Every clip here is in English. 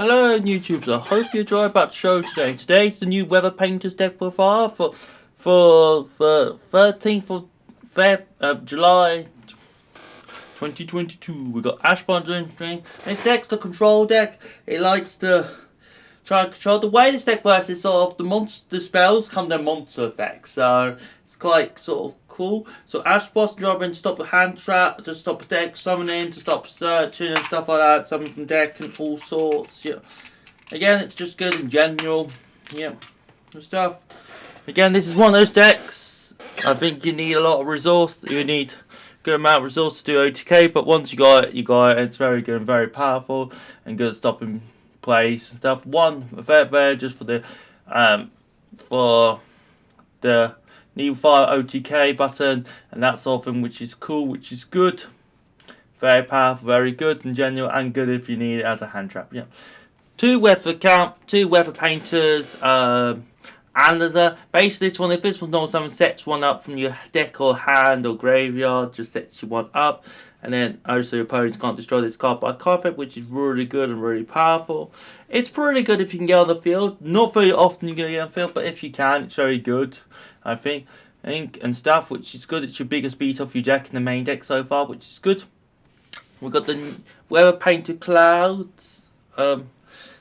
Hello YouTubers, I hope you enjoy about the show today. Today's the new Weather Painters deck profile for 13th of July 2022. We got Ash Bond. This deck's the control deck. It likes to try and control. The way this deck works is sort of the spells come their monster effects, so it's quite sort of cool. So Ash Blossom Robin to stop the hand trap, to stop the deck summoning, to stop searching and stuff like that, summon from deck and all sorts. Yeah. Again, it's just good in general. Yeah. And stuff. Again, this is one of those decks. I think you need a lot of resource. You need a good amount of resources to do OTK, but once you got it, It's very good and very powerful and good at stopping plays and stuff. One effect there just for the need fire OTK button and that sort of thing, which is cool, which is good. Very powerful, very good in general, and good if you need it as a hand trap. Yeah. Two weather painters, and basically this one, if this was not someone sets one up from your deck or hand or graveyard, just sets you one up. And then also your opponents can't destroy this card by card effect, which is really good and really powerful. It's pretty good if you can get on the field. Not very often you get on the field, but if you can, it's very good, I think. And stuff, which is good. It's your biggest beat off your deck in the main deck so far, which is good. We've got the Weather Painted Clouds.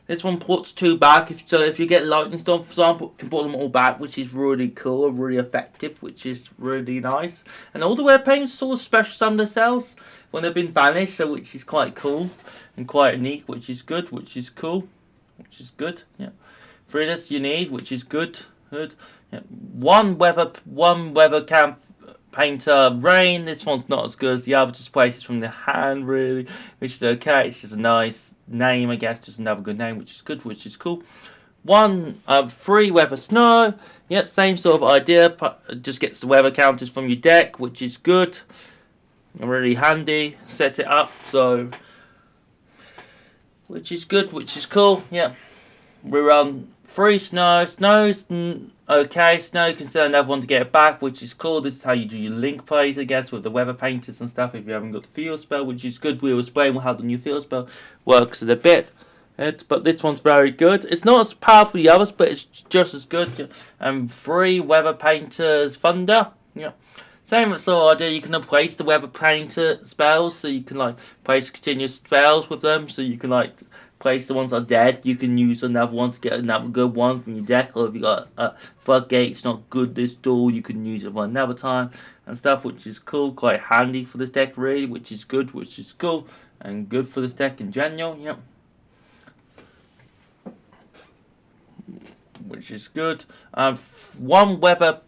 This one puts two back. If you get Lightning Storm, for example, you can put them all back, which is really cool and really effective, which is really nice. And all the Weather Painters sort of special summon themselves when they've been banished, so which is quite cool and quite unique, which is good, which is cool, which is good. Yeah, 3 lists you need, which is good. Good. Yeah. One weather camp painter rain. This one's not as good as the other, just places from the hand really, which is okay. It's just a nice name, I guess, just another good name, which is good, which is cool. 3 weather snow. Yep, same sort of idea. Just gets the weather counters from your deck, which is good and really handy. Set it up so, which is good, which is cool. Yeah, we run 3 snow. Snow's okay. Snow, you can sell another one to get it back, which is cool. This is how you do your link plays, I guess, with the weather painters and stuff. If you haven't got the field spell, which is good, we'll explain how the new field spell works in a bit. But this one's very good. It's not as powerful as the others, but it's just as good. And 3 weather painters thunder. Yeah. Same sort of idea. You can place the weather painter spells, so you can like place continuous spells with them, so you can like place the ones that are dead. You can use another one to get another good one from your deck, or if you got a floodgate, it's not good this duel, you can use it for another time and stuff, which is cool, quite handy for this deck really, which is good, which is cool and good for this deck in general. Yep, which is good. One weather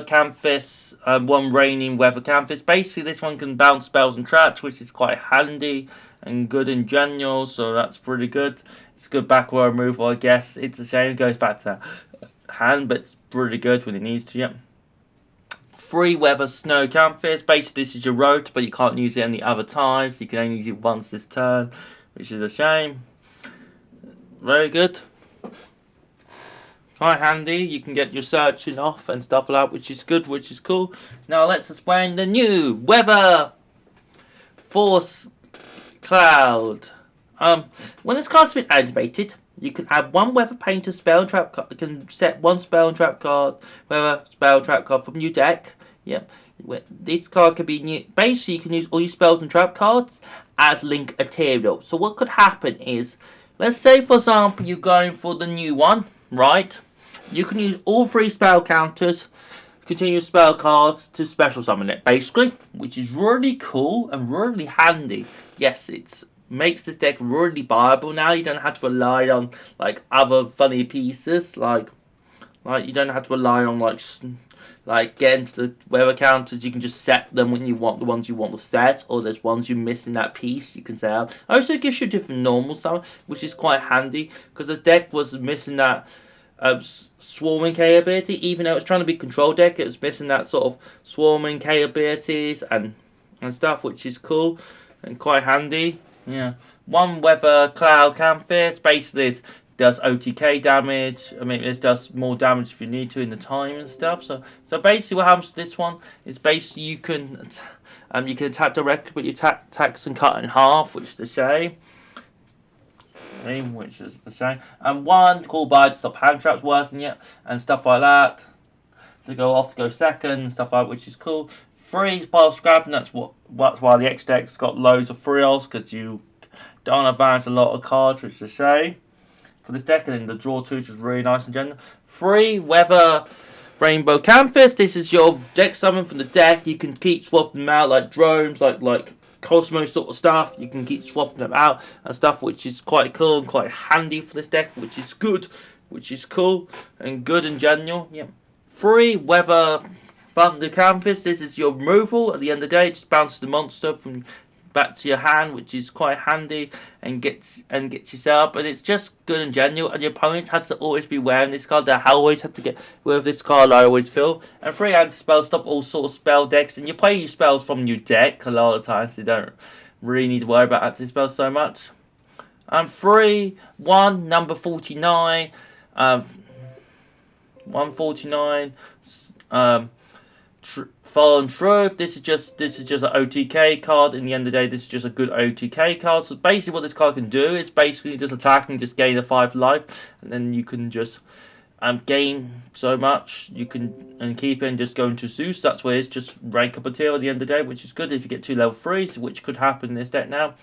canvas, one raining weather canvas. Basically, this one can bounce spells and traps, which is quite handy and good in general, so that's pretty good. It's good backward removal, I guess. It's a shame it goes back to hand, but it's pretty good when it needs to. Yep. 3 weather snow canvas. Basically, this is your road, but you can't use it any other times. You can only use it once this turn, which is a shame. Very good. Quite handy, you can get your searching off and stuff like that, which is good, which is cool. Now let's explain the new Weather Force Cloud. When this card's been activated, you can add 1 Weather Painter spell and trap card. You can set 1 spell and trap card, Weather spell and trap card from your deck. Yep. This card can be new. Basically, you can use all your spells and trap cards as link material. So what could happen is, let's say for example you're going for the new one, right? You can use all 3 spell counters, continuous spell cards to special summon it, basically, which is really cool and really handy. Yes, it makes this deck really viable now. You don't have to rely on like other funny pieces, like you don't have to rely on like getting to the weather counters. You can just set them when you want the ones you want to set, or there's ones you miss in that piece you can set out. It also gives you different normal stuff, which is quite handy because this deck was missing that swarming K ability. Even though it's trying to be control deck, it was missing that sort of swarming K abilities and stuff, which is cool and quite handy. Yeah, 1 weather cloud canvas. Basically, it does OTK damage. I mean, it does more damage if you need to in the time and stuff. So basically, what happens to this one is basically you can attack directly, but your attacks and cut in half, which is a shame. which is a shame. And 1 call by to stop hand traps working yet, and stuff like that. To go off, go second, and stuff like that, which is cool. 3 pile scrap, and that's why the X deck's got loads of frills, because you don't advance a lot of cards, which is a shame for this deck. And then the draw 2 is just really nice in general. 3 weather rainbow canvas. This is your deck summon from the deck. You can keep swapping them out like drones, like Cosmos sort of stuff. You can keep swapping them out and stuff, which is quite cool and quite handy for this deck, which is good, which is cool and good in general. Yeah. 3 weather thunder canvas. This is your removal. At the end of the day, it just bounces the monster from back to your hand, which is quite handy and gets you set up, and it's just good in general. And your opponents had to always be wearing this card. They always had to get with this card, I always feel. And 3 anti-spell stop all sort of spell decks, and you play your spells from your deck a lot of times, so you don't really need to worry about anti-spells so much. And 3 1 number 49 149 Fallen Truth. This is just an OTK card. In the end of the day, this is just a good OTK card. So basically what this card can do is basically just attack and just gain a 5 life, and then you can just gain so much. You can and keep it and just go into Zeus. That's where it's just rank up a tier at the end of the day, which is good if you get 2 level 3s, which could happen in this deck now.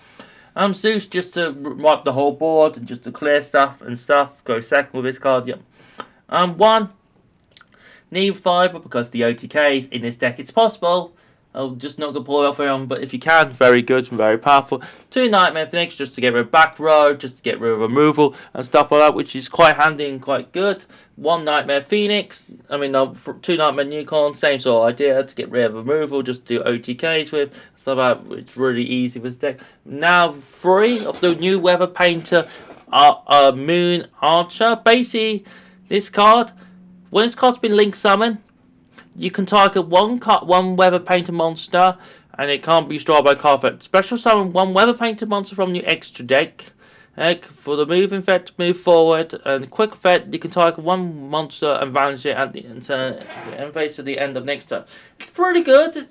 Zeus just to wipe the whole board and just to clear stuff and stuff. Go second with this card. Yep. 1 Need fiber because the OTKs in this deck it's possible. I'll just not gonna pull it off everyone, but if you can, very good and very powerful. 2 Nightmare Phoenix just to get rid of back row, just to get rid of removal and stuff like that, which is quite handy and quite good. 1 Nightmare Phoenix, 2 Nightmare Unicorn, same sort of idea to get rid of removal, just do OTKs with stuff like that. It's really easy for this deck. Now 3 of the new Weather Painter Moon Archer. Basically, this card. When this card's been link summoned, you can target one Weather Painter monster, and it can't be destroyed by card effect. Special summon 1 Weather Painter monster from your extra deck. For the moving effect, move forward, and quick effect, you can target 1 monster and vanish it at the end phase at the end of next turn. It's pretty good.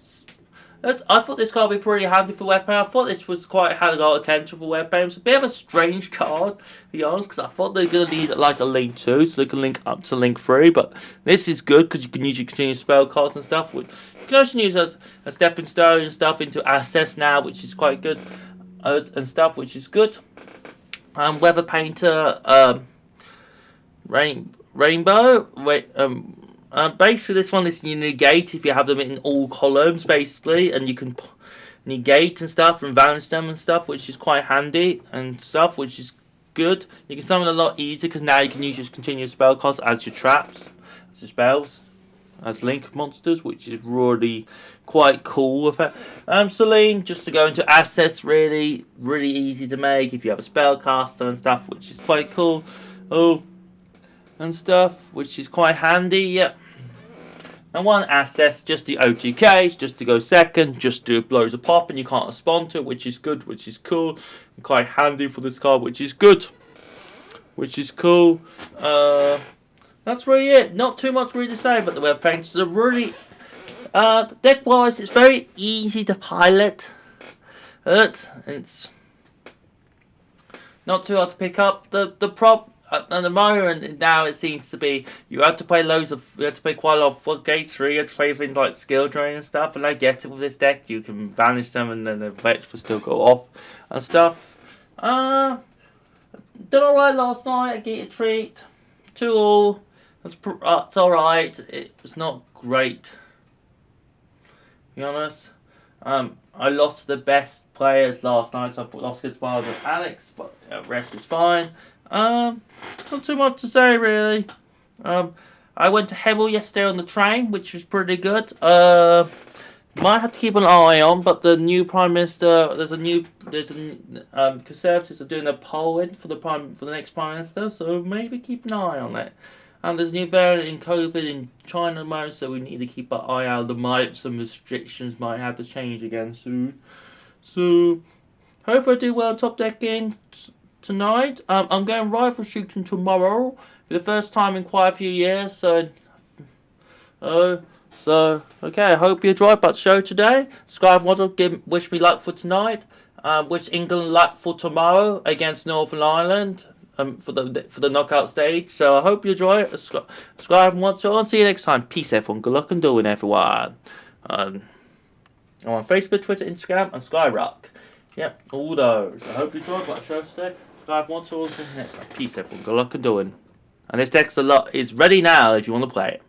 I thought this card would be pretty handy for web paint. I thought this was had a lot of potential for web paint. It's a bit of a strange card, to be honest, because I thought they were going to need like a link 2, so they can link up to link 3. But this is good because you can use your continuous spell cards and stuff. Which you can also use as a stepping stone and stuff into access now, which is quite good, and stuff, which is good. Weather Painter, Rainbow. Basically, this one is you negate if you have them in all columns, basically, and you can negate and stuff and vanish them and stuff, which is quite handy and stuff, which is good. You can summon a lot easier because now you can use your continuous spell cards as your traps, as your spells, as link monsters, which is really quite cool with it. Celine, just to go into access, really easy to make if you have a spellcaster and stuff, which is quite cool. And stuff, which is quite handy, yep. And 1 access, just the OTK, just to go second, just to blows a pop, and you can't respond to it, which is good, which is cool, and quite handy for this card, which is good, which is cool. That's really it. Not too much really to say about the web painters. Are really, deck-wise, it's very easy to pilot. It's not too hard to pick up. The prop. At the moment, now it seems to be you have to play quite a lot of floodgates. 3, you have to play things like skill drain and stuff. And I get it with this deck, you can vanish them and then the effects will still go off and stuff. Done alright last night. I get a treat. 2-all. That's alright. It was not great, to be honest. I lost the best players last night, so I lost against Miles and Alex, but the rest is fine. Not too much to say really. I went to Hemel yesterday on the train, which was pretty good. Might have to keep an eye on, but the new Prime Minister, Conservatives are doing a poll in for the next Prime Minister, so maybe keep an eye on it. And there's a new variant in COVID in China at the moment, so we need to keep an eye out. Some restrictions might have to change again soon. So, hopefully I do well top decking tonight. I'm going rifle shooting tomorrow for the first time in quite a few years. So okay. I hope you enjoyed that show today. Subscribe, wish me luck for tonight. which England lack for tomorrow against Northern Ireland for the knockout stage. So I hope you enjoy it. Subscribe and watch it on. See you next time. Peace, everyone. Good luck and doing, everyone. I'm on Facebook, Twitter, Instagram, and Skyrock. Yep, all those. I hope you enjoyed what I showed today. Subscribe and watch it. See you next time. Peace, everyone. Good luck and doing. And this text a lot is ready now if you want to play it.